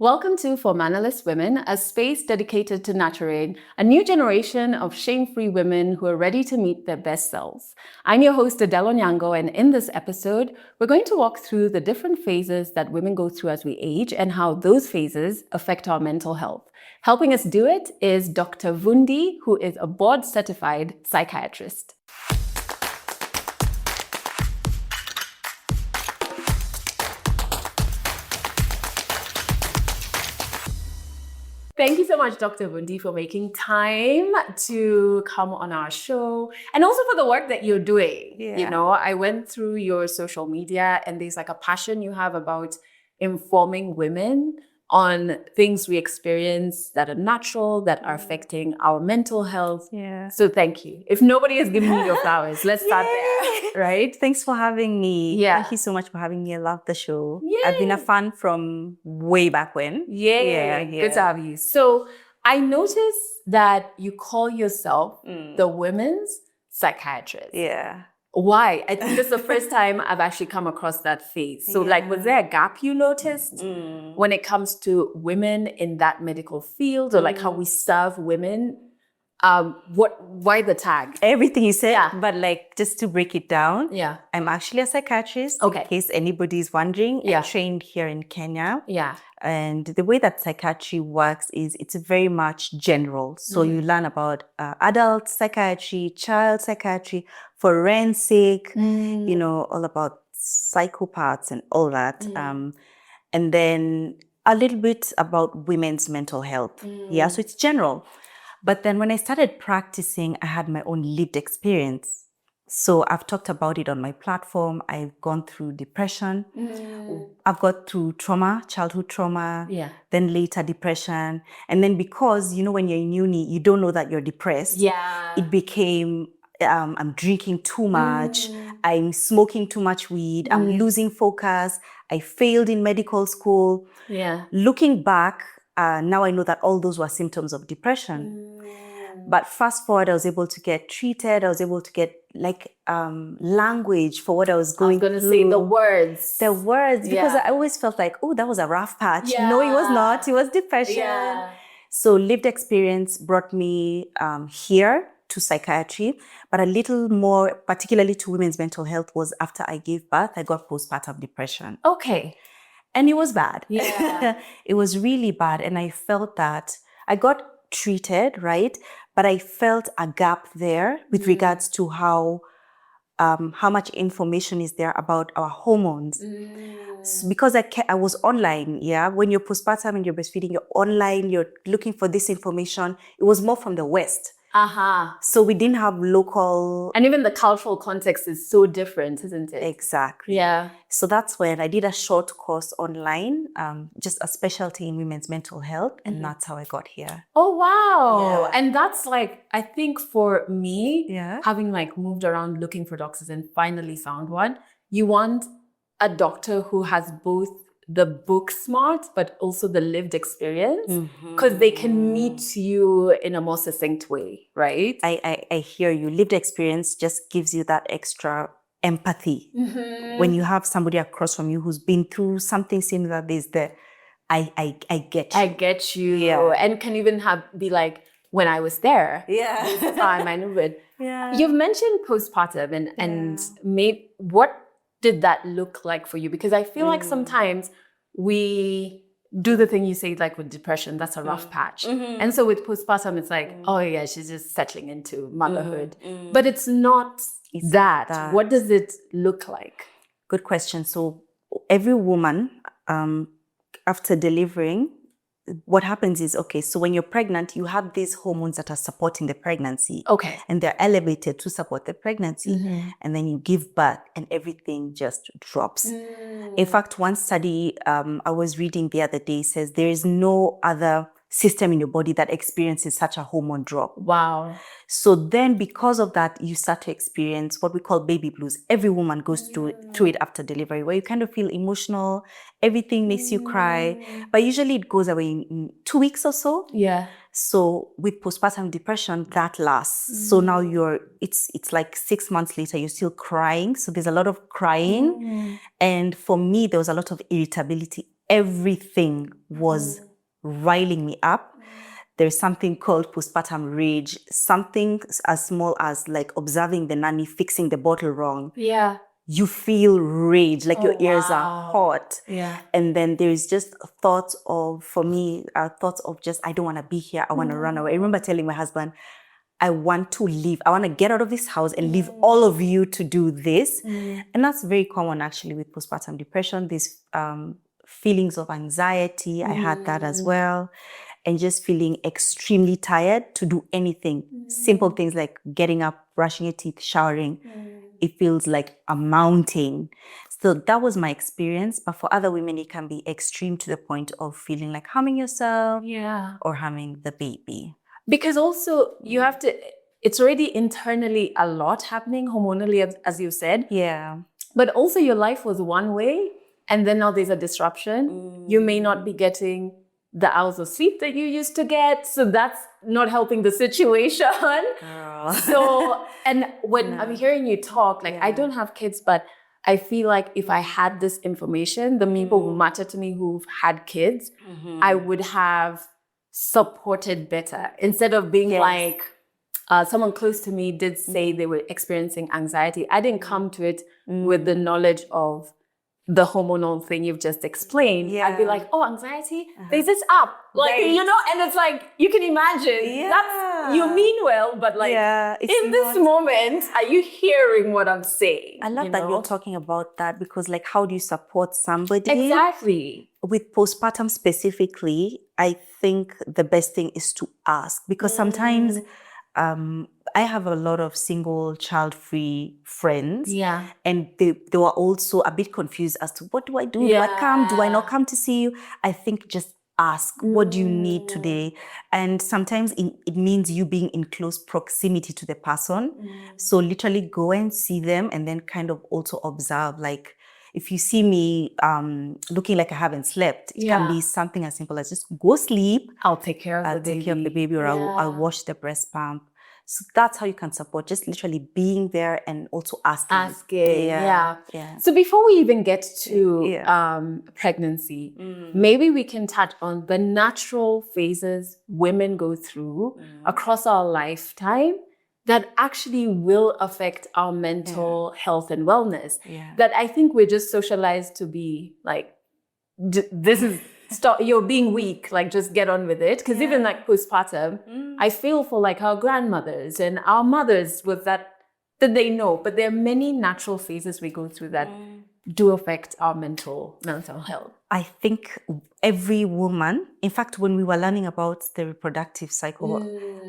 Welcome to For Mannerless Women, a space dedicated to nurturing a new generation of shame-free women who are ready to meet their best selves. I'm your host, Adelle Onyango, and in this episode, we're going to walk through the different phases that women go through as we age and how those phases affect our mental health. Helping us do it is Dr. Vundi, who is a board-certified psychiatrist. Thank you so much, Dr. Vundi, for making time to come on our show and also for the work that you're doing. Yeah. You know, I went through your social media and there's like a passion you have about informing women on things we experience that are natural, that are affecting our mental health. Yeah. So thank you. If nobody has given you your flowers, let's start there, right? Thanks for having me. Yeah. Thank you so much for having me. I love the show. Yay. I've been a fan from way back when. Yeah. Good to have you. So I noticed that you call yourself the women's psychiatrist. Yeah. Why? I think this is the first time I've actually come across that phase. So like, was there a gap you noticed when it comes to women in that medical field or like how we serve women? Why the tag? Everything you said, Yeah. but like just to break it down, Yeah. I'm actually a psychiatrist. Okay. In case anybody's wondering, Yeah. I trained here in Kenya. Yeah. And the way that psychiatry works is it's very much general. So you learn about adult psychiatry, child psychiatry, forensic, you know, all about psychopaths and all that. And then a little bit about women's mental health. Yeah, so it's general. But then when I started practicing, I had my own lived experience. So I've talked about it on my platform. I've gone through depression. I've got through trauma, childhood trauma, then later depression. And then because, you know, when you're in uni, you don't know that you're depressed. Yeah. It became, I'm drinking too much. I'm smoking too much weed. I'm losing focus. I failed in medical school. Yeah. Looking back, now I know that all those were symptoms of depression. But fast forward, I was able to get treated. I was able to get like language for what I was going through. I was going to say the words. The words, because Yeah. I always felt like, oh, that was a rough patch. Yeah. No, it was not. It was depression. Yeah. So lived experience brought me here to psychiatry, but a little more, particularly to women's mental health, was after I gave birth, I got postpartum depression. Okay. And it was bad. Yeah. It was really bad. And I felt that I got treated, right? But I felt a gap there with regards to how much information is there about our hormones. Because I was online, yeah? When you're postpartum and you're breastfeeding, you're online, you're looking for this information. It was more from the West. So we didn't have local... And even the cultural context is so different, isn't it? Exactly. Yeah. So that's when I did a short course online, just a specialty in women's mental health. And that's how I got here. Oh, wow. Yeah. And that's like, I think for me, Yeah. having like moved around looking for doctors and finally found one, you want a doctor who has both the book smart, but also the lived experience, because they can meet you in a more succinct way, right? I hear you. Lived experience just gives you that extra empathy. When you have somebody across from you who's been through something similar, there's the, I get you. I get you. Yeah. And can even be like, when I was there. Yeah. This is how I maneuvered. Yeah. You've mentioned postpartum and what did that look like for you? Because I feel like sometimes we do the thing you say, like with depression, that's a rough patch. And so with postpartum, it's like, oh yeah, she's just settling into motherhood. But it's not that. What does it look like? Good question. So every woman, after delivering, what happens is, okay, so when you're pregnant, you have these hormones that are supporting the pregnancy. Okay. And they're elevated to support the pregnancy. And then you give birth and everything just drops. In fact, one study I was reading the other day says there is no other system in your body that experiences such a hormone drop. Wow. So then because of that, you start to experience what we call baby blues. Every woman goes through it after delivery, where you kind of feel emotional, everything makes you cry, but usually it goes away in 2 weeks or so. Yeah. So with postpartum depression, that lasts. So now it's like 6 months later, you're still crying. So there's a lot of crying. And for me, there was a lot of irritability everything was riling me up. There's something called postpartum rage, something as small as like observing the nanny fixing the bottle wrong. Yeah. You feel rage, like your ears are hot. Yeah. And then there's just thoughts of, for me, thoughts of just, I don't want to be here. I want to run away. I remember telling my husband, I want to leave. I want to get out of this house and leave all of you to do this. And that's very common actually with postpartum depression. These feelings of anxiety, I had that as well. And just feeling extremely tired to do anything. Simple things like getting up, brushing your teeth, showering. It feels like a mountain. So that was my experience. But for other women, it can be extreme to the point of feeling like harming yourself or harming the baby. Because also you have to, it's already internally a lot happening hormonally, as you said. Yeah. But also your life was one way and then now there's a disruption. You may not be getting the hours of sleep that you used to get. So that's not helping the situation. Girl. So, and when I'm hearing you talk, like I don't have kids, but I feel like if I had this information, the people who matter to me who've had kids, I would have supported better instead of being like, someone close to me did say they were experiencing anxiety. I didn't come to it with the knowledge of the hormonal thing you've just explained. I'd be like, oh, anxiety, there's this app. Like, you know, and it's like, you can imagine, that's, you mean well, but like, in this moment, are you hearing what I'm saying? I love that you're talking about that because like, how do you support somebody? Exactly. With postpartum specifically, I think the best thing is to ask because sometimes I have a lot of single child-free friends. Yeah. And they were also a bit confused as to what do I do? Do I come? Do I not come to see you? I think just ask, what do you need today? And sometimes it means you being in close proximity to the person. So literally go and see them and then kind of also observe, like, if you see me looking like I haven't slept, it can be something as simple as just go sleep. I'll take care of the baby. Take care of the baby, or I'll wash the breast pump. So that's how you can support, just literally being there and also asking. So before we even get to pregnancy, maybe we can touch on the natural phases women go through across our lifetime that actually will affect our mental health and wellness. That I think we're just socialized to be like, this is, stop, you're being weak, like just get on with it. Because even like postpartum, I feel for like our grandmothers and our mothers with that they know. But there are many natural phases we go through that do affect our mental health. I think every woman, in fact, when we were learning about the reproductive cycle,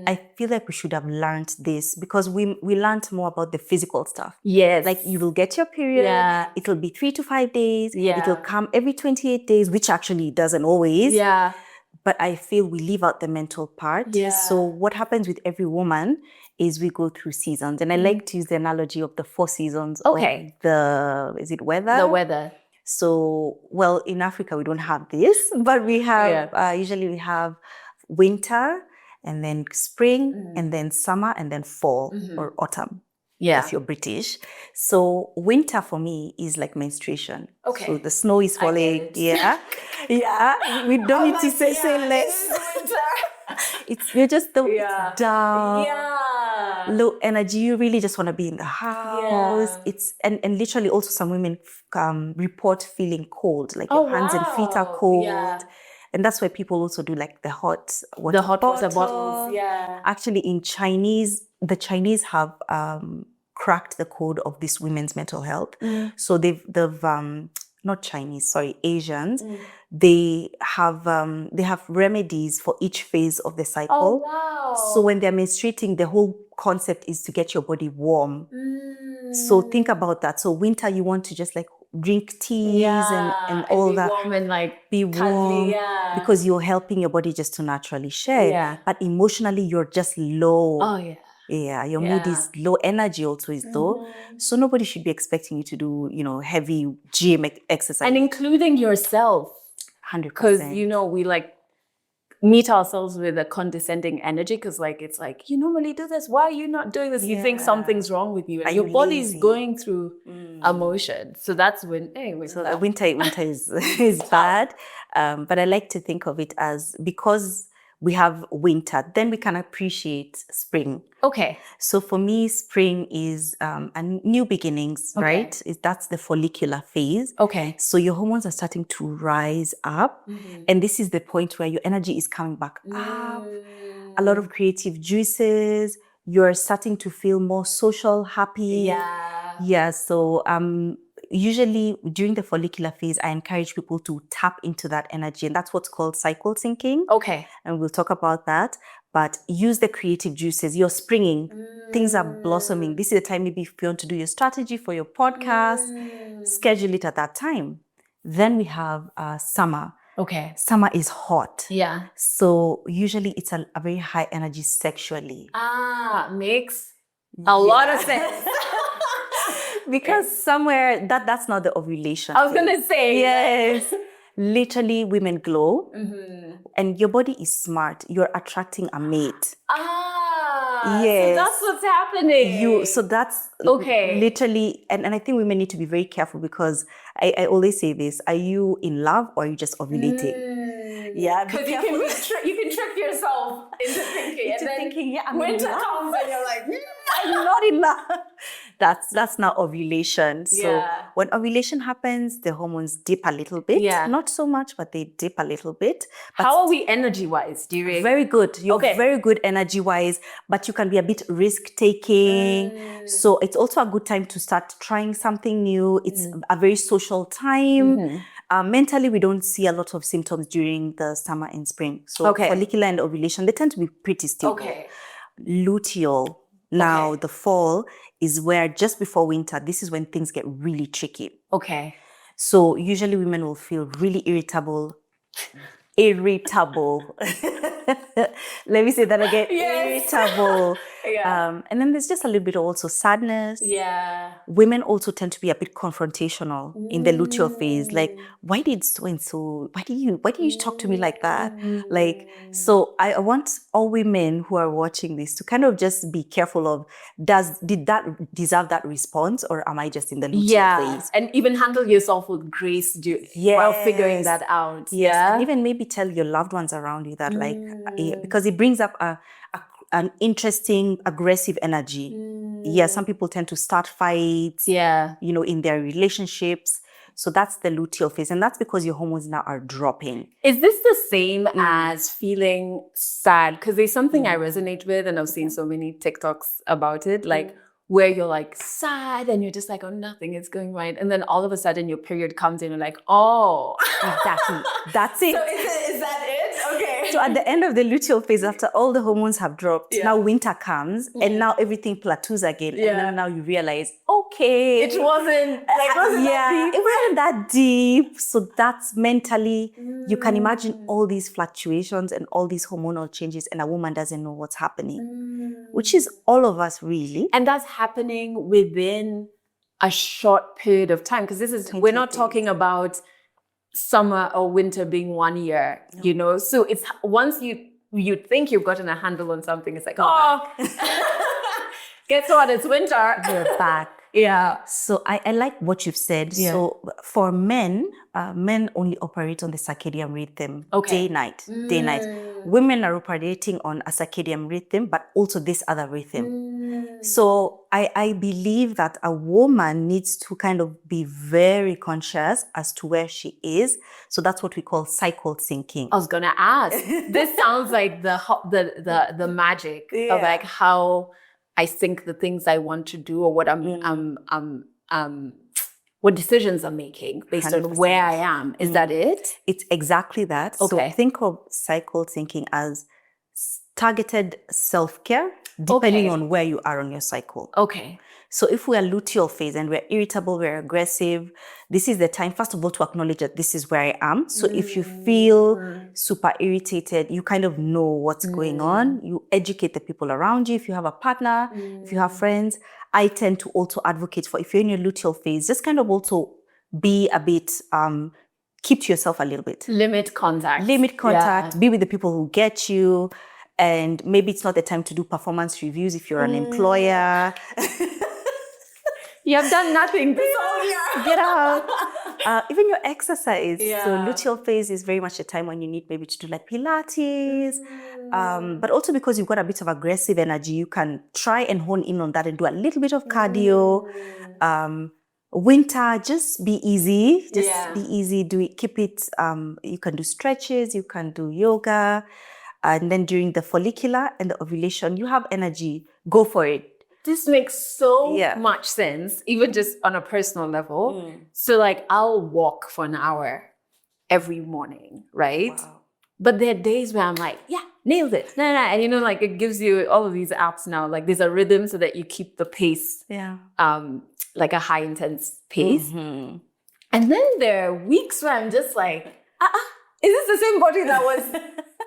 I feel like we should have learned this because we learned more about the physical stuff. Yes. Like you will get your period, it'll be 3 to 5 days, it'll come every 28 days, which actually doesn't always. Yeah. But I feel we leave out the mental part. So what happens with every woman is we go through seasons. And I like to use the analogy of the 4 seasons of the, is it weather? The weather. So, well, in Africa, we don't have this, but we have, usually we have winter and then spring and then summer and then fall or autumn. If you're British. So winter for me is like menstruation. So the snow is falling. We don't need to say less. You're just down, low energy. You really just want to be in the house. It's and literally also some women report feeling cold, like your hands and feet are cold. And that's why people also do like the hot water bottles. Actually, in Chinese, the Chinese have cracked the code of this women's mental health. So they've not Chinese, sorry, Asians. They have remedies for each phase of the cycle. So when they're menstruating, the whole concept is to get your body warm. So think about that. So winter, you want to just like drink teas and all that. Warm and like be warm because you're helping your body just to naturally shed. But emotionally, you're just low. Your mood is low, energy also is low. So nobody should be expecting you to do, heavy gym exercise. And including yourself. 100%. Because, we like, meet ourselves with a condescending energy because like it's like, you normally do this, why are you not doing this? You think something's wrong with you, and your body's going through emotion. So that's when the winter is bad. But I like to think of it as, because we have winter, then we can appreciate spring. Okay. So for me, spring is a new beginnings, right? That's the follicular phase. Okay. So your hormones are starting to rise up. And this is the point where your energy is coming back up. A lot of creative juices. You're starting to feel more social, happy. Yeah. So usually during the follicular phase, I encourage people to tap into that energy. And that's what's called cycle syncing. Okay. And we'll talk about that. But use the creative juices. You're springing. Things are blossoming. This is the time maybe if you want to do your strategy for your podcast, schedule it at that time. Then we have summer. Okay. Summer is hot. Yeah. So usually it's a very high energy sexually. Makes a lot of sense. Because somewhere that's not the ovulation. I was going to say. Yes. Literally, women glow. And your body is smart. You're attracting a mate. Yes. So that's what's happening. So that's literally, and I think women need to be very careful, because I always say this: are you in love or are you just ovulating? Yeah, because you can trick yourself into thinking, I'm winter in love. comes and you're like, I'm not in love. That's not ovulation. So when ovulation happens, the hormones dip a little bit. Not so much, but they dip a little bit. But how are we energy-wise during? Very good. You're very good energy-wise, but you can be a bit risk-taking. So it's also a good time to start trying something new. It's a very social time. Mentally, we don't see a lot of symptoms during the summer and spring. So follicular and ovulation, they tend to be pretty stable. Luteal. Now, the fall is where just before winter, this is when things get really tricky. So usually women will feel really irritable. Let me say that again. Irritable. And then there's just a little bit also sadness. Women also tend to be a bit confrontational in the luteal phase. Like, why did why did you talk to me like that? Like, so I want all women who are watching this to kind of just be careful of, did that deserve that response, or am I just in the luteal phase? And even handle yourself with grace while figuring that out. And even maybe tell your loved ones around you that, like, because it brings up an interesting, aggressive energy. Some people tend to start fights, in their relationships. So that's the luteal phase. And that's because your hormones now are dropping. Is this the same as feeling sad? Because there's something I resonate with, and I've seen so many TikToks about it, like where you're like sad and you're just like, oh, nothing is going right. And then all of a sudden your period comes in and you're like, oh. Exactly. That's it. So is that it? Okay. So at the end of the luteal phase, after all the hormones have dropped, now winter comes and now everything plateaus again. And then now you realize, okay. It wasn't that deep. It wasn't that deep. So that's mentally, you can imagine all these fluctuations and all these hormonal changes, and a woman doesn't know what's happening, which is all of us really. And that's happening within a short period of time. Because we're not talking about summer or winter being 1 year, So it's once you think you've gotten a handle on something, it's like, guess what? It's winter. We're back. So I like what you've said. So for men, men only operate on the circadian rhythm, day-night. Women are operating on a circadian rhythm, but also this other rhythm. So I believe that a woman needs to kind of be very conscious as to where she is. So that's what we call cycle syncing. I was gonna ask. This sounds like the magic of like how I think the things I want to do, or what what decisions I'm making based 100%. On where I am. Is that it? It's exactly that. So think of cycle thinking as targeted self-care depending on where you are on your cycle. So if we are luteal phase and we're irritable, we're aggressive, this is the time, first of all, to acknowledge that this is where I am. So if you feel super irritated, you kind of know what's going on. You educate the people around you. If you have a partner, if you have friends, I tend to also advocate for, if you're in your luteal phase, just kind of also be a bit keep to yourself a little bit. Limit contact. Be with the people who get you. And maybe it's not the time to do performance reviews if you're an employer. You have done nothing this whole year. Get out. Even your exercise. So luteal phase is very much a time when you need maybe to do like Pilates. But also because you've got a bit of aggressive energy, you can try and hone in on that and do a little bit of cardio. Winter, just be easy. Be easy. Do it. Keep it. You can do stretches. You can do yoga. And then during the follicular and the ovulation, you have energy. Go for it. This makes so much sense, even just on a personal level. So like I'll walk for an hour every morning, right? Wow. But there are days where I'm like, yeah, nailed it. And you know, like it gives you all of these apps now, like there's a rhythm so that you keep the pace, like a high intense pace. And then there are weeks where I'm just like, is this the same body that was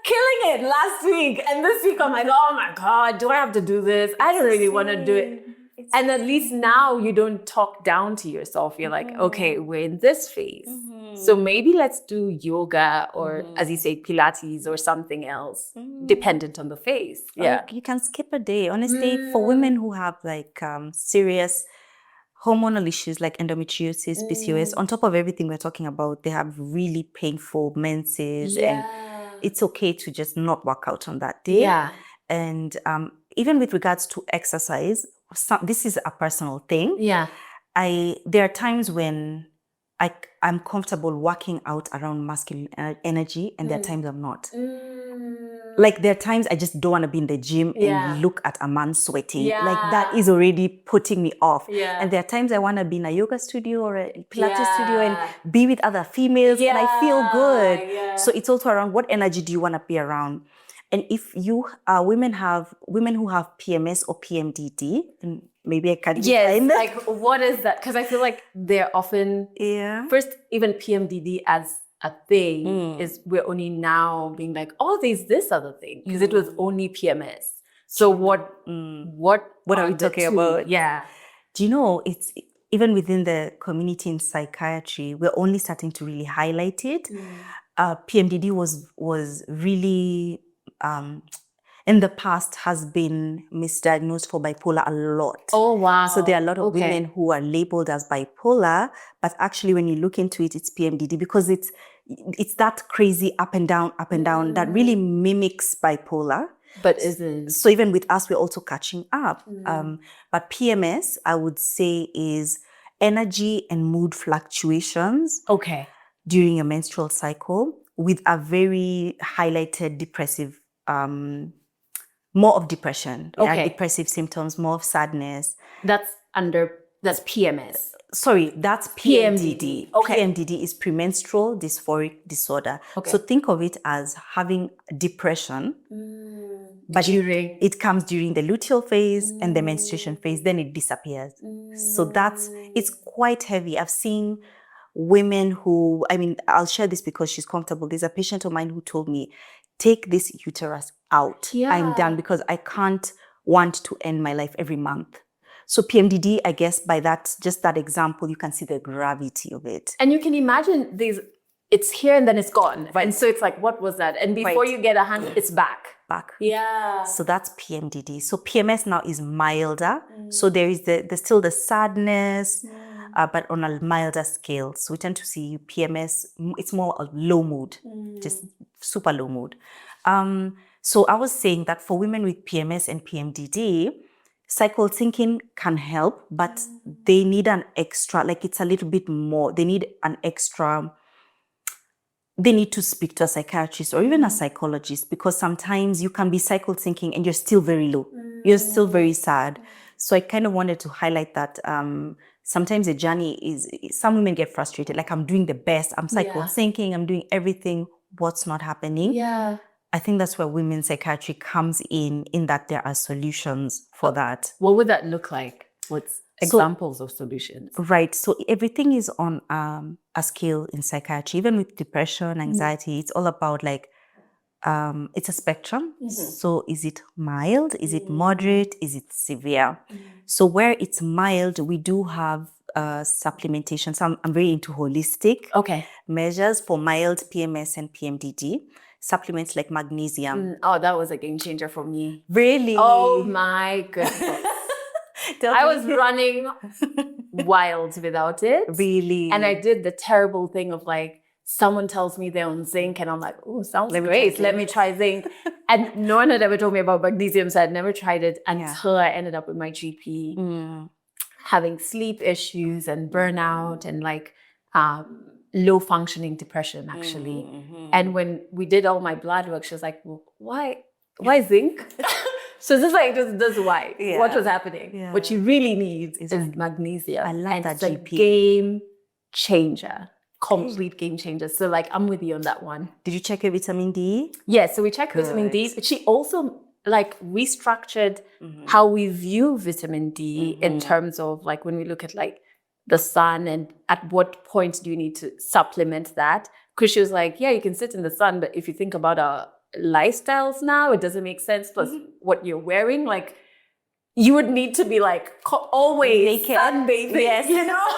killing it last week? And this week I'm like, oh my God, do I have to do this? I don't really want to do it. And at least now you don't talk down to yourself. You're like, okay, we're in this phase. So maybe let's do yoga or, as you say, Pilates or something else, dependent on the phase. Yeah. You can skip a day. Honestly, for women who have like serious hormonal issues like endometriosis, PCOS, on top of everything we're talking about, they have really painful menses, and it's okay to just not work out on that day. And even with regards to exercise, this is a personal thing. There are times when I'm comfortable working out around masculine energy, and there are times I'm not. Like there are times I just don't want to be in the gym and look at a man sweating. Like that is already putting me off. And there are times I want to be in a yoga studio or a Pilates studio and be with other females and I feel good. So it's also around what energy do you want to be around. And if you women who have PMS or PMDD, and maybe I can define that. Like what is that? Because I feel like they're often first even PMDD as a thing is we're only now being like, oh, there's this other thing because it was only PMS. So what are we talking about? Do you know, it's even within the community in psychiatry, we're only starting to really highlight it. PMDD was really in the past has been misdiagnosed for bipolar a lot. Oh, wow. So there are a lot of women who are labeled as bipolar, but actually when you look into it, it's PMDD because it's that crazy up and down that really mimics bipolar. But isn't. So even with us, we're also catching up. But PMS, I would say, is energy and mood fluctuations during a menstrual cycle with a very highlighted depressive more of depression, depressive symptoms, more of sadness. That's PMS. Sorry, that's PMDD. PMDD is premenstrual dysphoric disorder. So think of it as having depression, but it comes during the luteal phase and the menstruation phase, then it disappears. So it's quite heavy. I've seen women who, I'll share this because she's comfortable. There's a patient of mine who told me, take this uterus out. I'm done because I can't want to end my life every month. So PMDD, I guess by just that example, you can see the gravity of it. And you can imagine it's here and then it's gone. Right. And so it's like, what was that? And before you get a hand, it's back. So that's PMDD. So PMS now is milder. So there is there's still the sadness, but on a milder scale. So we tend to see PMS, it's more a low mood, just super low mood. So I was saying that for women with PMS and PMDD, cycle syncing can help, but they need an extra, like it's a little bit more, they need to speak to a psychiatrist or even a psychologist, because sometimes you can be cycle syncing and you're still very low. You're still very sad. So I kind of wanted to highlight that sometimes the journey is, some women get frustrated, like I'm doing the best, I'm cycle syncing, I'm doing everything, what's not happening? I think that's where women's psychiatry comes in that there are solutions for that. What would that look like? What's examples of solutions? Right. So everything is on a scale in psychiatry. Even with depression, anxiety, it's all about like, it's a spectrum. So is it mild? Is it moderate? Is it severe? So where it's mild, we do have supplementation. So I'm very into holistic measures for mild PMS and PMDD. Supplements like magnesium. Oh, that was a game changer for me. Really? Oh my goodness. I was running wild without it. Really? And I did the terrible thing of like, someone tells me they're on zinc and I'm like, oh, sounds great. Let me try zinc. And no one had ever told me about magnesium, so I'd never tried it until I ended up with my GP having sleep issues and burnout and like low functioning depression actually. And when we did all my blood work, she was like, well, why zinc? So this is like, this is why. What was happening? What you really need is magnesium. I love that GP. It's a game changer. Complete game changer. So like, I'm with you on that one. Did you check your vitamin D? Yeah, so we checked vitamin D. But she also like restructured how we view vitamin D in terms of like when we look at like the sun and at what point do you need to supplement that? Because she was like, yeah, you can sit in the sun, but if you think about our lifestyles now, it doesn't make sense. Plus what you're wearing, like you would need to be like always sunbathing, you know?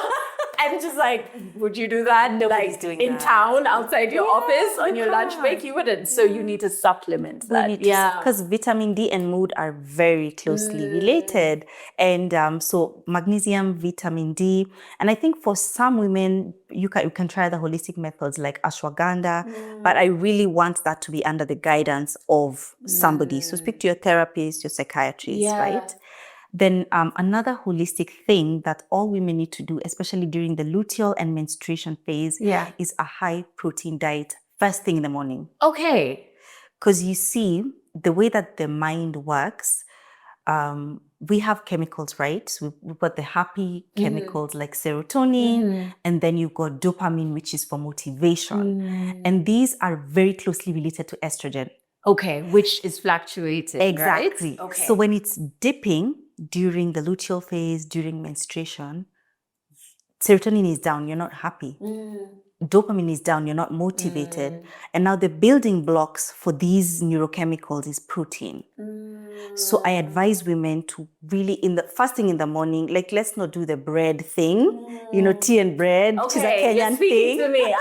And just like, would you do that? Nobody's like doing in that. Town, outside your office, on your lunch break? You wouldn't. So you need to supplement that. Because vitamin D and mood are very closely related. And so magnesium, vitamin D. And I think for some women, you can try the holistic methods like ashwagandha. But I really want that to be under the guidance of somebody. So speak to your therapist, your psychiatrist, right? Then another holistic thing that all women need to do, especially during the luteal and menstruation phase, is a high protein diet first thing in the morning. Okay. Because you see, the way that the mind works, we have chemicals, right? So we've got the happy chemicals like serotonin, and then you've got dopamine, which is for motivation. And these are very closely related to estrogen. Okay, which is fluctuating, exactly. Right? Okay. So when it's dipping during the luteal phase, during menstruation, serotonin is down, you're not happy. Dopamine is down, you're not motivated. And now the building blocks for these neurochemicals is protein. So I advise women to really, in the first thing in the morning, like let's not do the bread thing, you know, tea and bread, which is a Kenyan thing. To me.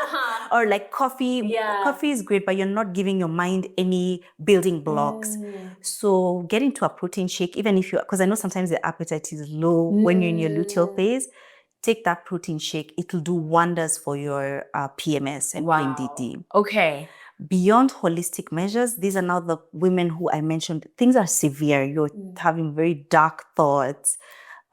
Or like coffee. Coffee is great, but you're not giving your mind any building blocks. So get into a protein shake, even if because I know sometimes the appetite is low when you're in your luteal phase. Take that protein shake. It'll do wonders for your PMS and PMDD. Okay. Beyond holistic measures, these are now the women who I mentioned. Things are severe. You're having very dark thoughts.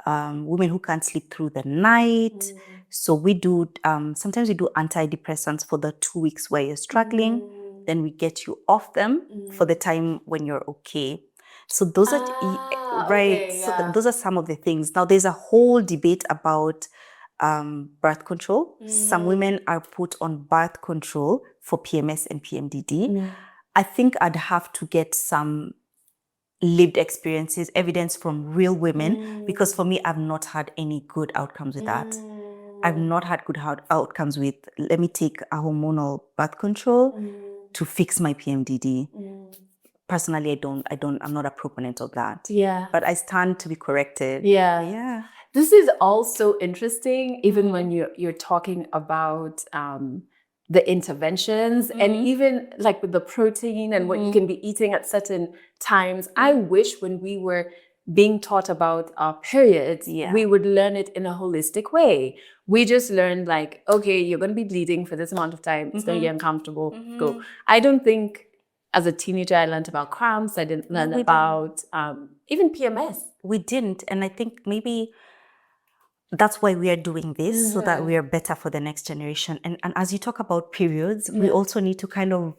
Women who can't sleep through the night. So we do, sometimes we do antidepressants for the 2 weeks where you're struggling. Then we get you off them for the time when you're okay. So those are, those are some of the things. Now there's a whole debate about birth control. Some women are put on birth control for PMS and PMDD. I think I'd have to get some lived experiences, evidence from real women, because for me, I've not had any good outcomes with that. I've not had good outcomes with, let me take a hormonal birth control to fix my PMDD. Personally, I'm not a proponent of that. But I stand to be corrected. This is also interesting, even when you're talking about the interventions and even like with the protein and what you can be eating at certain times. I wish when we were being taught about our periods, we would learn it in a holistic way. We just learned like, okay, you're going to be bleeding for this amount of time. It's going to get uncomfortable. Go. I don't think as a teenager, I learned about cramps. I didn't learn about even PMS. We didn't. And I think maybe that's why we are doing this, so that we are better for the next generation. And as you talk about periods, we also need to kind of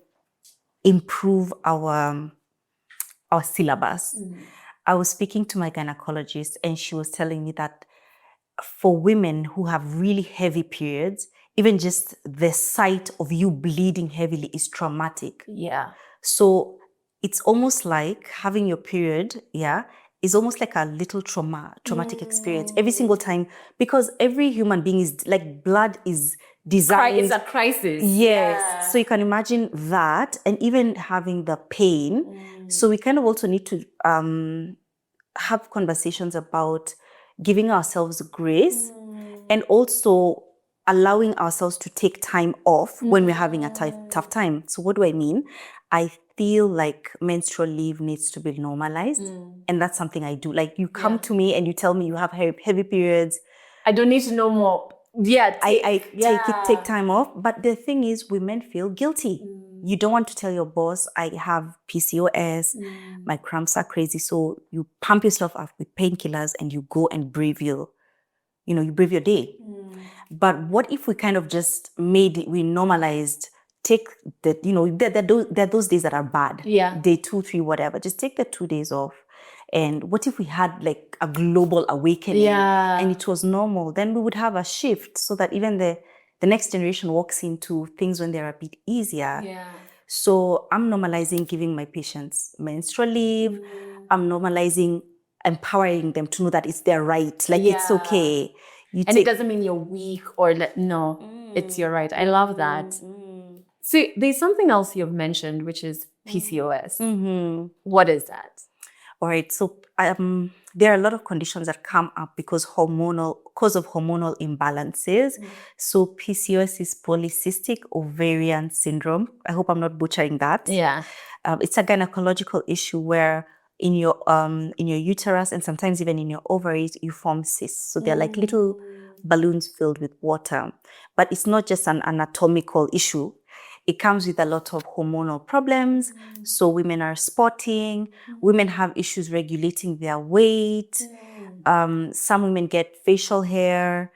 improve our syllabus. I was speaking to my gynecologist and she was telling me that for women who have really heavy periods, even just the sight of you bleeding heavily is traumatic. So it's almost like having your period, is almost like a little traumatic experience every single time, because every human being is like, blood is designed. It's a crisis. Yes. So you can imagine that, and even having the pain. So we kind of also need to have conversations about giving ourselves grace and also allowing ourselves to take time off when we're having a tough time. So what do I mean? I feel like menstrual leave needs to be normalized. And that's something I do. Like you come to me and you tell me you have heavy periods. I don't need to know more. Yeah, take time off. But the thing is, women feel guilty. You don't want to tell your boss, I have PCOS, my cramps are crazy. So you pump yourself up with painkillers and you go and brave your day. But what if we kind of just we normalized, take the, there are those days that are bad. Yeah. Day 2, 3, whatever. Just take the 2 days off. And what if we had like a global awakening and it was normal? Then we would have a shift so that even the next generation walks into things when they're a bit easier. Yeah. So I'm normalizing giving my patients menstrual leave. I'm normalizing empowering them to know that it's their right. Like it's okay. It doesn't mean you're weak or it's your right. I love that. So there's something else you've mentioned, which is PCOS. What is that? All right. So there are a lot of conditions that come up because of hormonal imbalances. So PCOS is polycystic ovarian syndrome. I hope I'm not butchering that. Yeah. It's a gynecological issue where in your uterus and sometimes even in your ovaries, you form cysts. So they're like little balloons filled with water. But it's not just an anatomical issue. It comes with a lot of hormonal problems. So women are spotting. Women have issues regulating their weight. Some women get facial hair.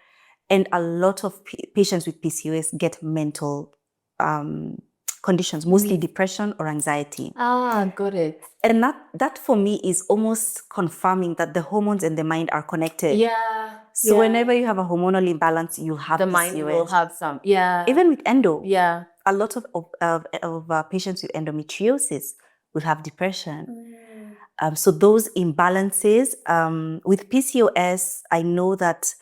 And a lot of patients with PCOS get mental conditions, mostly depression or anxiety. Got it. And that for me is almost confirming that the hormones and the mind are connected. Yeah. So whenever you have a hormonal imbalance, you'll have the PCOS. mind will have some. Yeah. Even with endo. Yeah. A lot of patients with endometriosis will have depression. So those imbalances with PCOS, I know that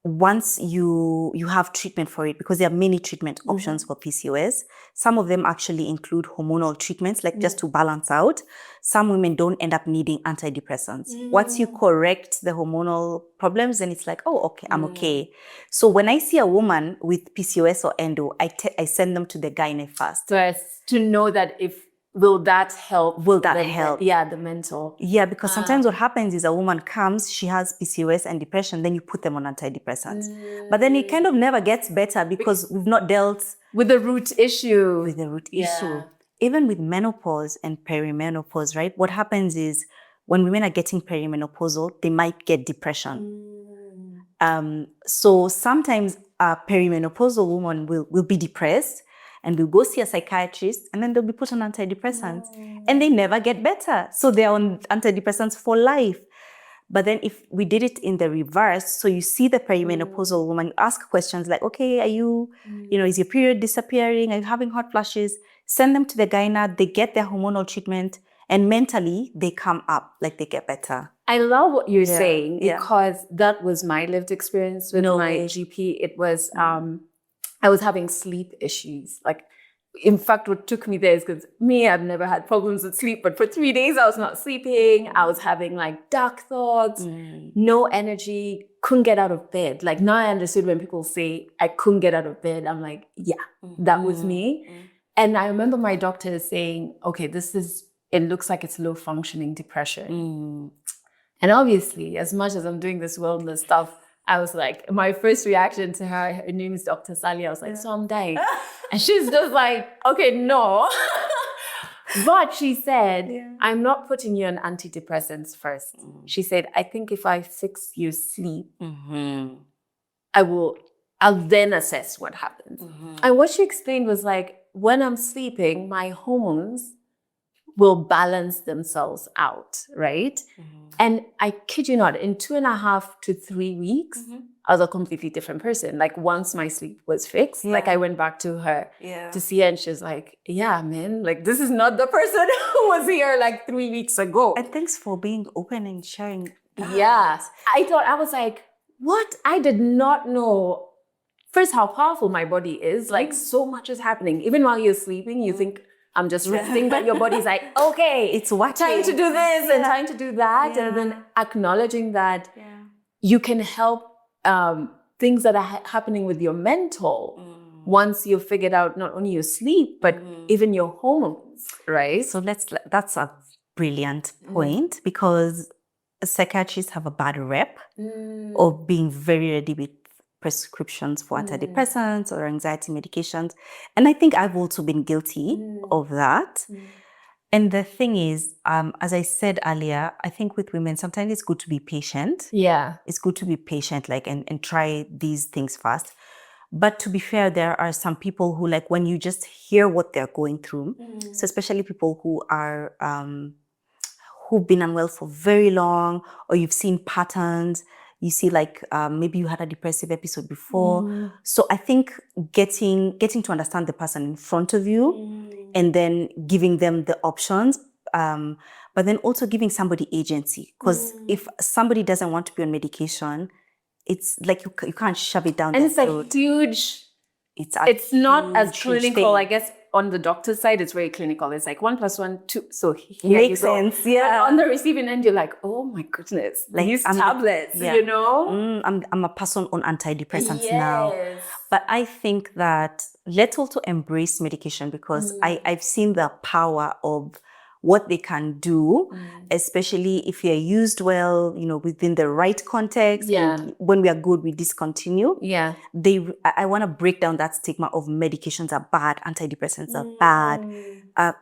once you have treatment for it, because there are many treatment options for PCOS. Some of them actually include hormonal treatments, like just to balance out. Some women don't end up needing antidepressants. Once you correct the hormonal problems, then it's like, oh, okay, I'm okay. So when I see a woman with PCOS or endo, I send them to the gynae first. So as to know that will that help? Will that help? Yeah, the mental. Yeah, because sometimes what happens is a woman comes, she has PCOS and depression, then you put them on antidepressants. But then it kind of never gets better because we've not dealt with the root issue. Even with menopause and perimenopause, right? What happens is when women are getting perimenopausal, they might get depression. So sometimes a perimenopausal woman will be depressed and will go see a psychiatrist, and then they'll be put on antidepressants. And they never get better. So they're on antidepressants for life. But then if we did it in the reverse, so you see the perimenopausal woman, you ask questions like, okay, are you, is your period disappearing? Are you having hot flashes? Send them to the gyna, they get their hormonal treatment, and mentally they come up, like they get better. I love what you're saying because that was my lived experience with my GP. It was, I was having sleep issues. Like, in fact, what took me there is because I've never had problems with sleep, but for 3 days I was not sleeping. I was having like dark thoughts, no energy, couldn't get out of bed. Like now I understood when people say I couldn't get out of bed. I'm like, that was me. And I remember my doctor saying, okay, it looks like it's low functioning depression. And obviously, as much as I'm doing this wellness stuff, I was like, my first reaction to her name is Dr. Sally. I was like, so I'm dying. And she's just like, okay, no. But she said, I'm not putting you on antidepressants first. She said, I think if I fix your sleep, I'll then assess what happens. And what she explained was like, when I'm sleeping, my hormones will balance themselves out, right? And I kid you not, in 2.5 to 3 weeks, I was a completely different person. Like once my sleep was fixed, like I went back to her to see her and she's like, yeah, man, like this is not the person who was here like 3 weeks ago. And thanks for being open and sharing that. Yeah. I was like, what? I did not know, first, how powerful my body is. Like so much is happening. Even while you're sleeping, you think, I'm just resting, but your body's like, okay, it's watching. Time to do this and time to do that. And then acknowledging that you can help things that are happening with your mental once you've figured out not only your sleep, but even your hormones, right? So that's a brilliant point, because psychiatrists have a bad rep of being very ready with prescriptions for antidepressants or anxiety medications. And I think I've also been guilty of that. And the thing is, as I said earlier, I think with women, sometimes it's good to be patient. Yeah. It's good to be patient, like, and try these things first. But to be fair, there are some people who, like, when you just hear what they're going through, so especially people who are, who've been unwell for very long, or you've seen patterns, you see, like, maybe you had a depressive episode before. So I think getting to understand the person in front of you, and then giving them the options, but then also giving somebody agency. Because if somebody doesn't want to be on medication, it's like you can't shove it down And their it's a throat. huge, It's not as huge clinical, thing. I guess. On the doctor's side, it's very clinical. It's like 1 + 1, 2. So here Makes you go. sense, yeah. But on the receiving end, you're like, oh my goodness, Like, these I'm- tablets, yeah. you know? I'm a person on antidepressants now. Yes. But I think that let's also embrace medication, because I've seen the power of what they can do, especially if they're used well, within the right context. Yeah. And when we are good, we discontinue. Yeah. I want to break down that stigma of medications are bad, antidepressants are bad,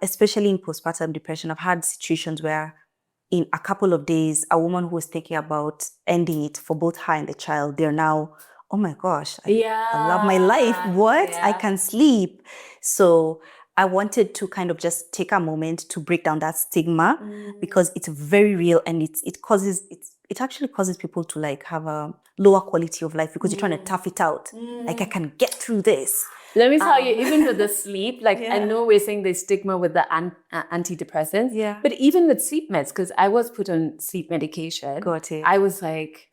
especially in postpartum depression. I've had situations where in a couple of days, a woman who was thinking about ending it for both her and the child, they're now, oh my gosh, I love my life. What? Yeah. I can sleep. So I wanted to kind of just take a moment to break down that stigma, because it's very real, and it actually causes people to, like, have a lower quality of life, because you're trying to tough it out. Like, I can get through this. Let me tell you, even with the sleep, like, I Yeah. know we're saying there's stigma with the antidepressants, Yeah. but even with sleep meds, because I was put on sleep medication. Got it. I was like,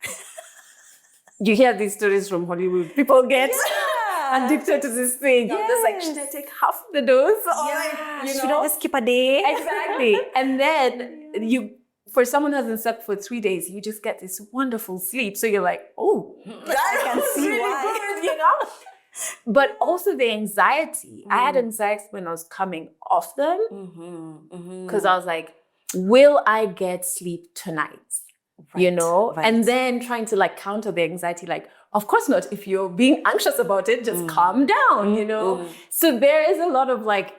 you hear these stories from Hollywood. People get addicted to this thing. I'm just like, should I take half the dose? Or like, Should I just skip a day? Exactly. And then for someone who hasn't slept for 3 days, you just get this wonderful sleep. So you're like, oh, I can see really why. good, But also the anxiety. I had anxiety when I was coming off them, because I was like, will I get sleep tonight? Right. And then trying to, like, counter the anxiety, like, of course not. If you're being anxious about it, just calm down, So there is a lot of, like,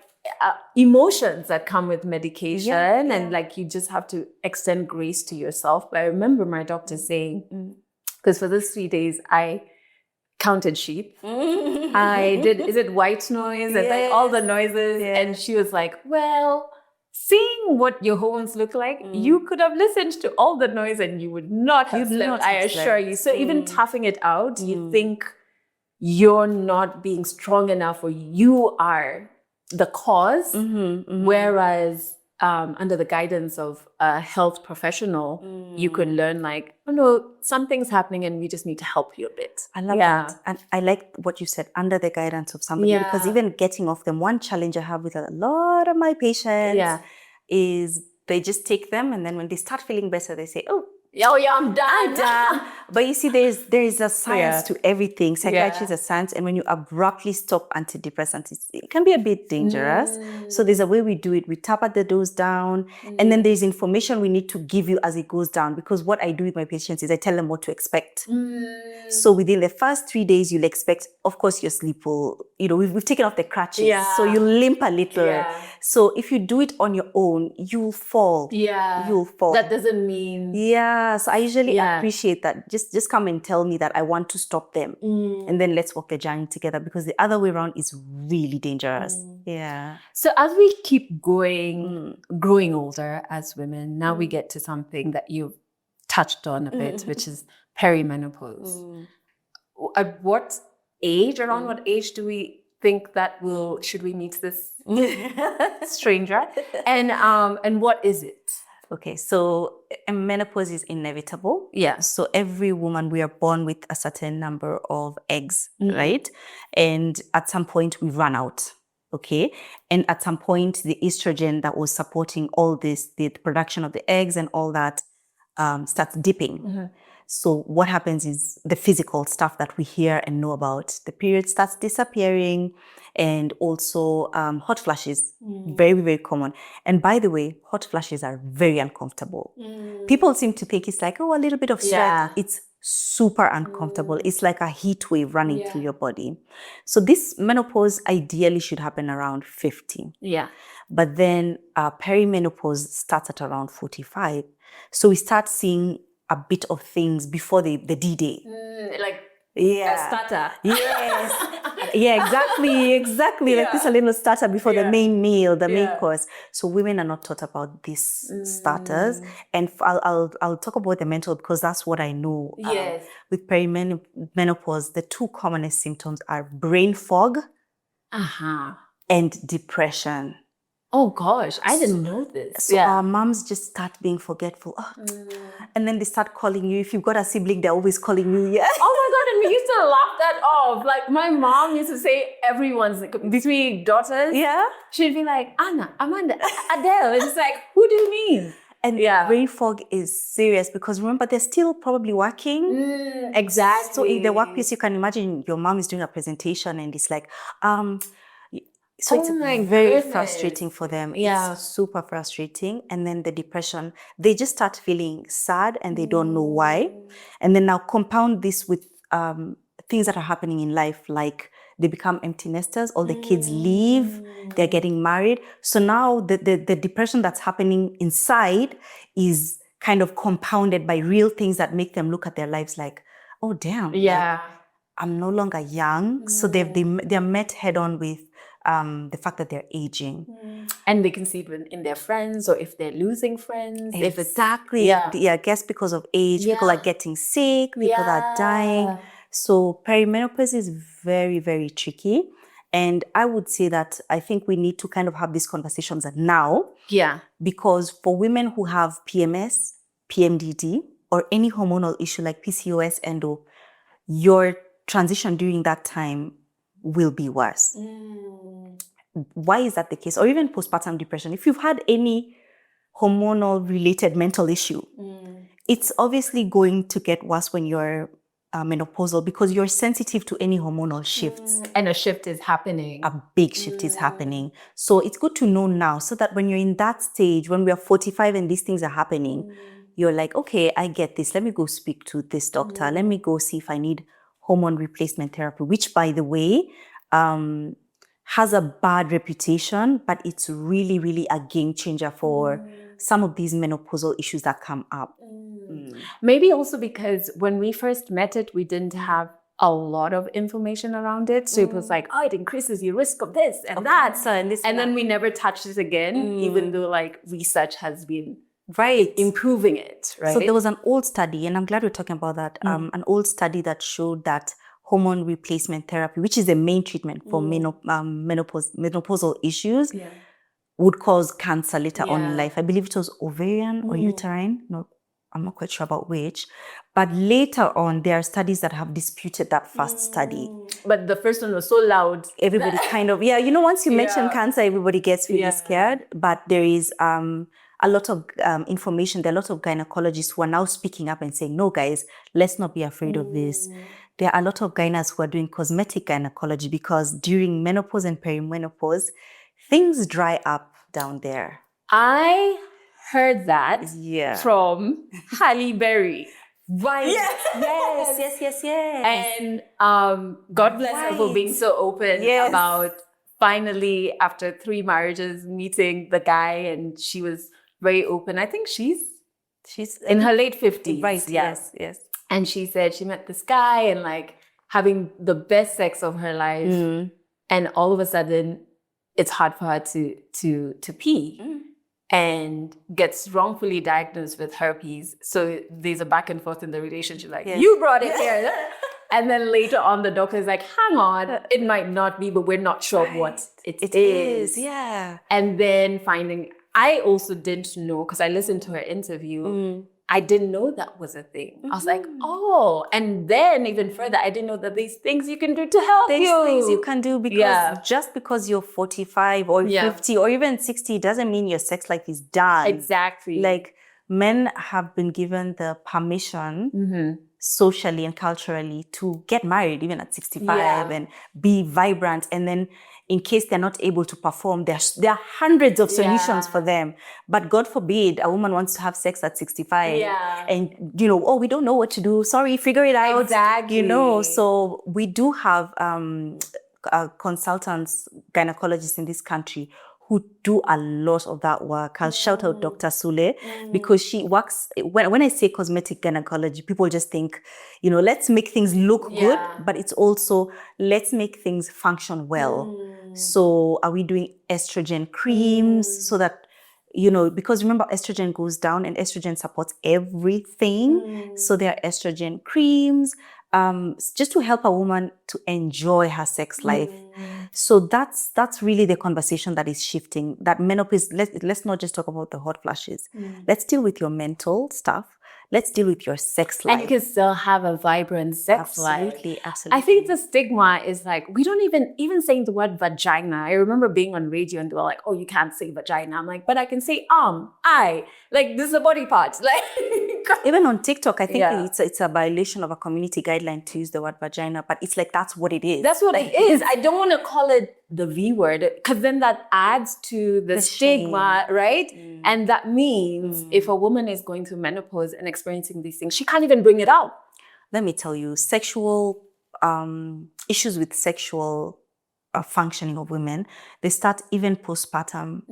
emotions that come with medication, and like, you just have to extend grace to yourself. But I remember my doctor saying, because for those 3 days, I counted sheep. I did, is it white noise? And like all the noises. Yes. And she was like, well, seeing what your hormones look like, you could have listened to all the noise and you would not have slept, I assure you. So even toughing it out, you think you're not being strong enough, or you are the cause. Whereas under the guidance of a health professional, you could learn, like, oh no, something's happening and we just need to help you a bit. I love that. And I like what you said, under the guidance of somebody, because even getting off them, one challenge I have with a lot of my patients is they just take them, and then when they start feeling better, they say, oh, I'm done. But you see, there is a science to everything. Psychiatry is a science, and when you abruptly stop antidepressants, it can be a bit dangerous. So there's a way we do it. We tap at the dose down, and then there's information we need to give you as it goes down. Because what I do with my patients is I tell them what to expect. So within the first 3 days, you'll expect, of course, your sleep will, we've taken off the crutches, so you limp a little. So if you do it on your own, you'll fall. You'll fall. That doesn't mean. So I usually appreciate that. Just come and tell me that I want to stop them, and then let's walk the journey together, because the other way around is really dangerous. So as we keep growing older as women, now we get to something that you've touched on a bit, which is perimenopause. At what age, around what age do we think that should we meet this stranger? And what is it? Okay, so menopause is inevitable. So every woman, we are born with a certain number of eggs, right? And at some point we run out. Okay. And at some point, the estrogen that was supporting all this, the production of the eggs and all that, starts dipping. So what happens is the physical stuff that we hear and know about. The period starts disappearing, and also hot flashes, very, very common. And by the way, hot flashes are very uncomfortable. People seem to think it's like, oh, a little bit of sweat. Yeah. It's super uncomfortable. It's like a heat wave running through your body. So this menopause ideally should happen around 50. Yeah. But then perimenopause starts at around 45. So we start seeing a bit of things before the D-Day. Like Yeah. a starter. Yes. Yeah, exactly. Like this a little starter before the main meal, the main course. So women are not taught about these starters. And I'll talk about the mental because that's what I know. Yes. With perimenopause, the two commonest symptoms are brain fog and depression. Oh gosh, I didn't know this. So our moms just start being forgetful. And then they start calling you. If you've got a sibling, they're always calling you. Yeah. Oh my God, and we used to laugh that off. Like my mom used to say everyone's, between daughters. Yeah. She'd be like, Anna, Amanda, Adele. It's like, who do you mean? And brain fog is serious because remember, they're still probably working. Exactly. So in the workplace, you can imagine your mom is doing a presentation and it's like, so it's very frustrating for them. Yeah. It's super frustrating. And then the depression, they just start feeling sad and they don't know why. And then now compound this with things that are happening in life, like they become empty nesters, all the kids leave, they're getting married. So now the depression that's happening inside is kind of compounded by real things that make them look at their lives like, oh, damn. Yeah. Like, I'm no longer young. So they're met head on with the fact that they're aging. And they can see it in their friends or if they're losing friends. Exactly. I guess because of age, people are getting sick, people are dying. So perimenopause is very, very tricky. And I would say that I think we need to kind of have these conversations now. Yeah. Because for women who have PMS, PMDD, or any hormonal issue like PCOS, endo, your transition during that time will be worse. Why is that the case? Or even postpartum depression. If you've had any hormonal related mental issue, it's obviously going to get worse when you're menopausal because you're sensitive to any hormonal shifts. And a shift is happening. A big shift is happening. So it's good to know now so that when you're in that stage, when we are 45 and these things are happening, you're like, okay, I get this. Let me go speak to this doctor. Let me go see if I need hormone replacement therapy, which, by the way, has a bad reputation, but it's really, really a game changer for some of these menopausal issues that come up. Maybe also because when we first met it, we didn't have a lot of information around it. So it was like, oh, it increases your risk of this and that. And then we never touched it again, even though like research has been improving it, right? So there was an old study, and I'm glad we're talking about that, an old study that showed that hormone replacement therapy, which is the main treatment for menopausal issues, would cause cancer later on in life. I believe it was ovarian or uterine. No, I'm not quite sure about which. But later on, there are studies that have disputed that first study. But the first one was so loud. Everybody kind of, once you mention cancer, everybody gets really scared. But there is a lot of information. There are a lot of gynecologists who are now speaking up and saying, no, guys, let's not be afraid of this. There are a lot of gynas who are doing cosmetic gynecology because during menopause and perimenopause, things dry up down there. I heard that from Halle Berry. Right. Yes. And God bless her for being so open about finally, after 3 marriages, meeting the guy, and she was very open. I think she's in her late 50s. Right. Yes. And she said she met this guy and like having the best sex of her life. And all of a sudden, it's hard for her to pee. And gets wrongfully diagnosed with herpes. So there's a back and forth in the relationship, like, you brought it here. And then later on, the doctor is like, hang on, it might not be, but we're not sure what it is. Yeah. And then I also didn't know, because I listened to her interview, I didn't know that was a thing. I was like, oh. And then even further, I didn't know that these things you can do to help you. There's things you can do because just because you're 45 or 50 or even 60 doesn't mean your sex life is done. Exactly. Like men have been given the permission socially and culturally to get married even at 65 and be vibrant. And then in case they're not able to perform, there are hundreds of solutions for them. But God forbid a woman wants to have sex at 65 and, oh, we don't know what to do. Sorry, figure it out. Exactly. So we do have consultants, gynecologists in this country who do a lot of that work. I'll shout out Dr. Sule because she works, when I say cosmetic gynecology, people just think, let's make things look good, but it's also, let's make things function well. So are we doing estrogen creams so that, because remember estrogen goes down and estrogen supports everything. So there are estrogen creams, just to help a woman to enjoy her sex life. So that's really the conversation that is shifting. That menopause, let's not just talk about the hot flashes. Let's deal with your mental stuff. Let's deal with your sex life. And you can still have a vibrant sex life. Absolutely. I think the stigma is like, we don't even saying the word vagina. I remember being on radio and they were like, oh, you can't say vagina. I'm like, but I can say like this is a body part. Like even on TikTok, I think it's a violation of a community guideline to use the word vagina, but it's like, that's what it is. That's what it is. I don't want to call it the V word because then that adds to the stigma, right? And that means if a woman is going through menopause and experiencing these things, she can't even bring it out. Let me tell you, sexual issues with sexual functioning of women, they start even postpartum.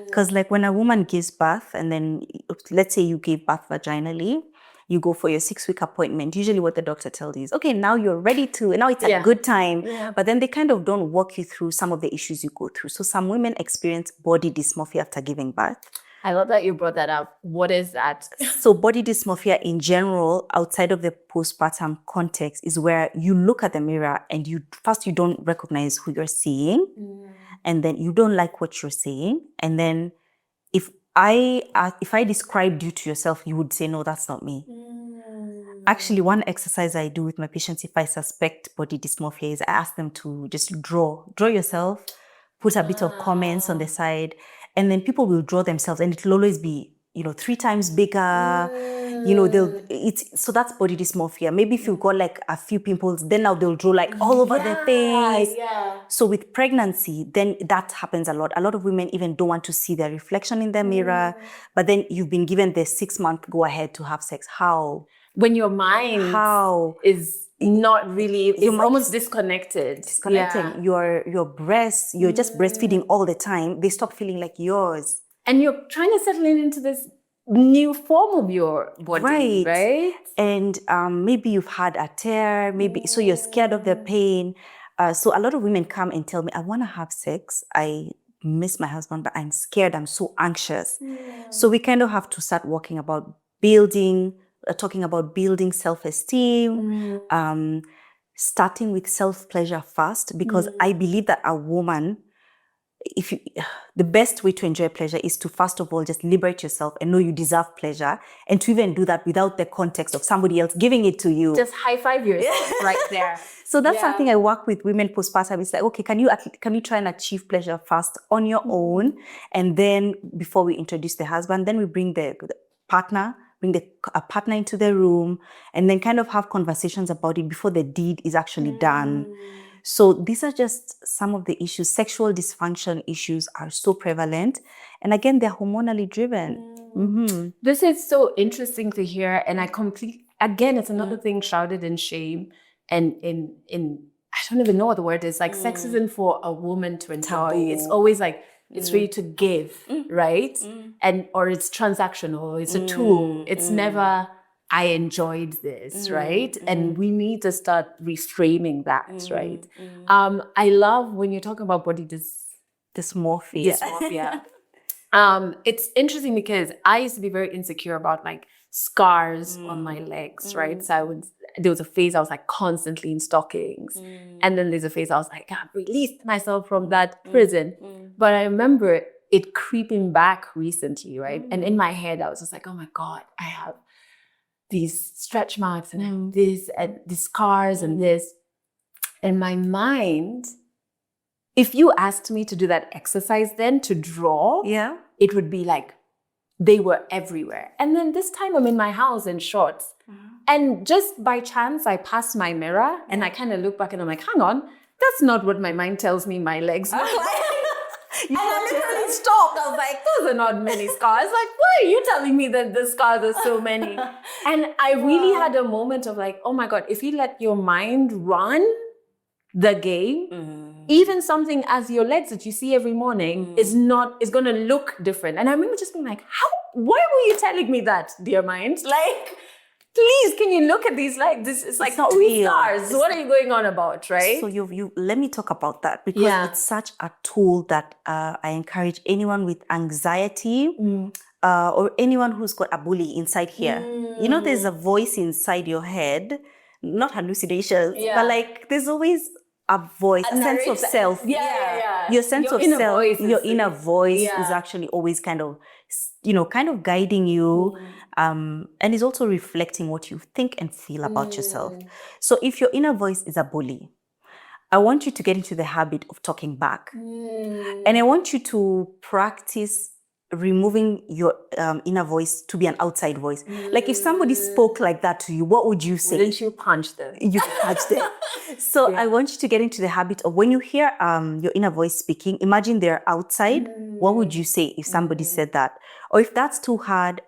Because like when a woman gives birth and then let's say you gave birth vaginally, you go for your 6-week appointment. Usually what the doctor tells you is, okay, now you're ready to, now it's a good time. But then they kind of don't walk you through some of the issues you go through. So some women experience body dysmorphia after giving birth. I love that you brought that up. What is that? So body dysmorphia in general, outside of the postpartum context, is where you look at the mirror and you don't recognize who you're seeing. And then you don't like what you're seeing. And then if I described you to yourself, you would say, no, that's not me. Actually, one exercise I do with my patients, if I suspect body dysmorphia, is I ask them to just draw yourself, put a bit of comments on the side, and then people will draw themselves and it'll always be, 3 times bigger, so that's body dysmorphia. Maybe if you've got like a few pimples, then now they'll draw like all over their face. So with pregnancy, then that happens a lot. A lot of women even don't want to see their reflection in the mirror, but then you've been given the 6-month go ahead to have sex. How? When your mind is not really, it's almost disconnected. Your breasts, you're just breastfeeding all the time. They stop feeling like yours. And you're trying to settle into this new form of your body, right? And maybe you've had a tear, so you're scared of the pain. So a lot of women come and tell me, I want to have sex. I miss my husband, but I'm scared. I'm so anxious. So we kind of have to start talking about building self-esteem, starting with self-pleasure first, because I believe that a woman, the best way to enjoy pleasure is to first of all just liberate yourself and know you deserve pleasure, and to even do that without the context of somebody else giving it to you. Just high five yourself right there. So that's something I work with women postpartum. It's like, okay, can you try and achieve pleasure first on your own, and then before we introduce the husband, then we bring the partner. Bring a partner into the room and then kind of have conversations about it before the deed is actually done. So these are just some of the issues. Sexual dysfunction issues are so prevalent. And again, they're hormonally driven. This is so interesting to hear. And again, it's another thing shrouded in shame and in I don't even know what the word is. Like sex isn't for a woman to enjoy. It's always like, it's for you to give, right? Or it's transactional, it's a tool. It's never, I enjoyed this, right? And we need to start reframing that, right? I love when you're talking about body dysmorphia. It's interesting because I used to be very insecure about like scars on my legs, right? So there was a phase I was like constantly in stockings. And then there's a phase I was like, I've released myself from that prison. But I remember it creeping back recently, right? And in my head, I was just like, oh my God, I have these stretch marks and I have this and these scars and this. And my mind, if you asked me to do that exercise then to draw, it would be like they were everywhere. And then this time I'm in my house in shorts. And just by chance, I pass my mirror and I kind of look back and I'm like, hang on, that's not what my mind tells me my legs look like. And I literally stopped. I was like, those are not many scars. Like, why are you telling me that the scars are so many? And I really had a moment of like, oh my God, if you let your mind run the game, even something as your legs that you see every morning is going to look different. And I remember just being like, why were you telling me that, dear mind? Like, please, can you look at these legs? This is like not two real. stars. What are you going on about, right? So you let me talk about that, because it's such a tool that I encourage anyone with anxiety or anyone who's got a bully inside here. You know, there's a voice inside your head, not hallucinations, but like there's always a voice, a sense of self. Your sense of self, your inner voice is actually always kind of guiding you, and is also reflecting what you think and feel about yourself. So if your inner voice is a bully, I want you to get into the habit of talking back. And I want you to practice removing your inner voice to be an outside voice. Like if somebody spoke like that to you, what would you say? Wouldn't you punch them? You punch them. So I want you to get into the habit of when you hear your inner voice speaking, imagine they're outside. What would you say if somebody said that? Or if that's too hard,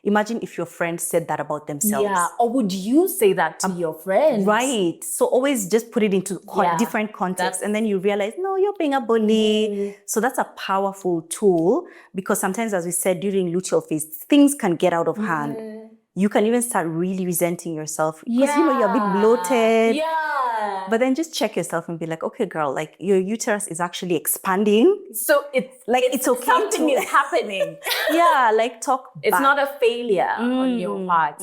imagine if your friend said that about themselves. Yeah. Or would you say that to your friends? Right. So always just put it into different contexts, and then you realize, no, you're being a bully. So that's a powerful tool, because sometimes, as we said, during luteal phase, things can get out of hand. You can even start really resenting yourself because you're a bit bloated. But then just check yourself and be like, okay, girl, like your uterus is actually expanding. So it's okay. Something is happening. Like talk It's back. not a failure on your part.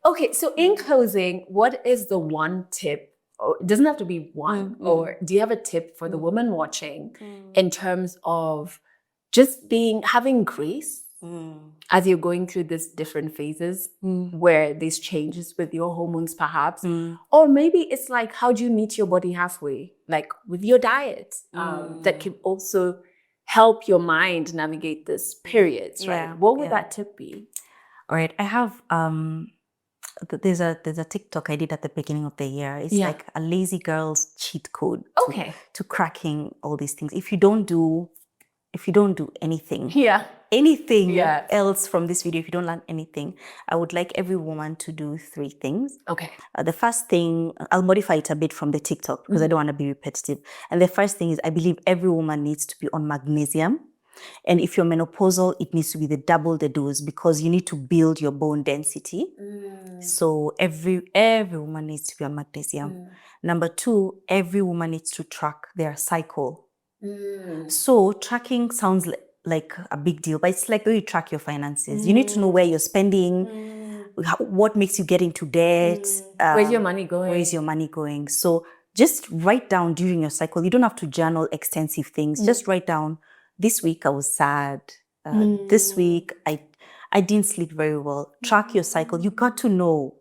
Okay, so in closing, what is the one tip? Or it doesn't have to be one. Or do you have a tip for the woman watching in terms of just having grace as you're going through these different phases where there's changes with your hormones perhaps? Or maybe it's like, how do you meet your body halfway? Like with your diet that can also help your mind navigate this periods, right? What would that tip be? All right, I have there's a TikTok I did at the beginning of the year. It's like a lazy girl's cheat code to cracking all these things. If you don't do anything, else from this video, if you don't learn anything, I would like every woman to do 3 things. Okay. The first thing, I'll modify it a bit from the TikTok because I don't want to be repetitive. And the first thing is, I believe every woman needs to be on magnesium. And if you're menopausal, it needs to be double the dose, because you need to build your bone density. So every woman needs to be on magnesium. Number 2, every woman needs to track their cycle. So tracking sounds like a big deal, but it's like the way you track your finances. You need to know where you're spending, what makes you get into debt. Where's your money going? Where's your money going? So just write down during your cycle. You don't have to journal extensive things. Just write down, this week I was sad. This week I didn't sleep very well. Track your cycle. You got to know,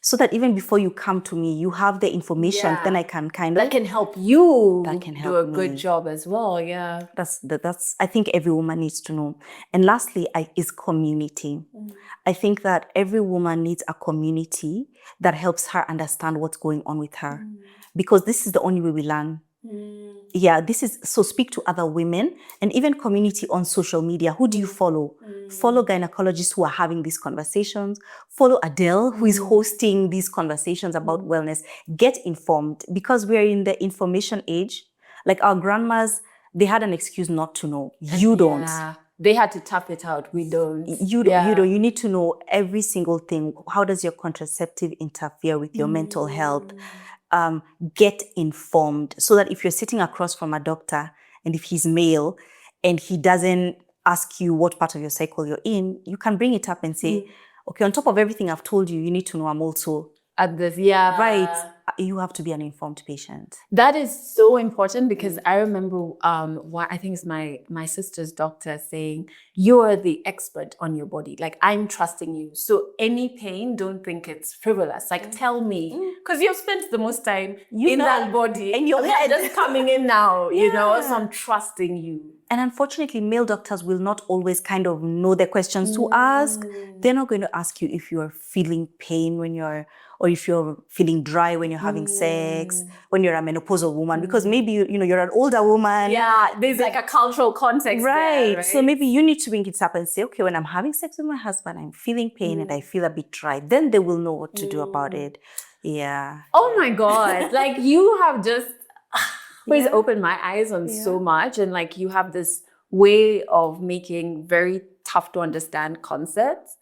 so that even before you come to me, you have the information. Then I can that can help you. That can help do a good job as well. Yeah, that's I think every woman needs to know. And lastly, is community. I think that every woman needs a community that helps her understand what's going on with her, because this is the only way we learn. So speak to other women, and even community on social media. Who do you follow? Follow gynecologists who are having these conversations. Follow Adelle, who is hosting these conversations about wellness. Get informed, because we're in the information age. Like our grandmas, they had an excuse not to know. You don't. They had to tough it out. We don't. You don't. You need to know every single thing. How does your contraceptive interfere with your mental health? Get informed, so that if you're sitting across from a doctor, and if he's male and he doesn't ask you what part of your cycle you're in, you can bring it up and say, okay, on top of everything I've told you, you need to know I'm also at this. Right. You have to be an informed patient. That is so important, because I remember what I think is my sister's doctor saying, you're the expert on your body. Like, I'm trusting you. So any pain, don't think it's frivolous. Like, tell me, because you've spent the most time in that body, and your head just coming in now, you know, so I'm trusting you. And unfortunately, male doctors will not always kind of know the questions to ask. They're not going to ask you if you're feeling pain or if you're feeling dry when you're having sex, when you're a menopausal woman, because maybe, you're an older woman. Yeah, there's like a cultural context there, right? So maybe you need to bring it up and say, okay, when I'm having sex with my husband, I'm feeling pain and I feel a bit dry. Then they will know what to do about it. Yeah. Oh my God. Like you have just please open my eyes on so much. And like you have this way of making very tough to understand concepts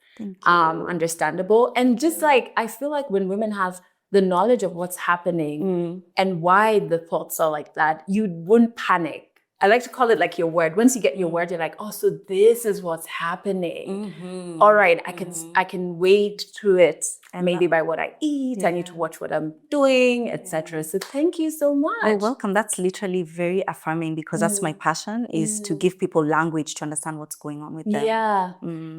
understandable. And just like, I feel like when women have the knowledge of what's happening and why the thoughts are like that, you wouldn't panic. I like to call it like your word. Once you get your word, you're like, oh, so this is what's happening. All right, I can wade through it. And maybe by what I eat, I need to watch what I'm doing, etc. So thank you so much. Oh, welcome. That's literally very affirming because that's my passion, is to give people language to understand what's going on with them. Yeah.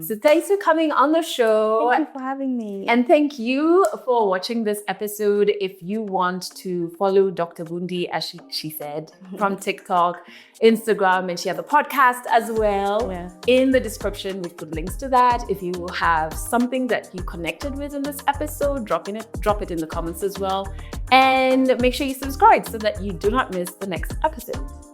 So thanks for coming on the show. Thank you for having me. And thank you for watching this episode. If you want to follow Dr. Vundi, as she said, from TikTok, Instagram, and she has a podcast as well. Yeah. In the description, we put links to that. If you have something that you connected with in this episode, drop it in the comments as well. And make sure you subscribe so that you do not miss the next episode.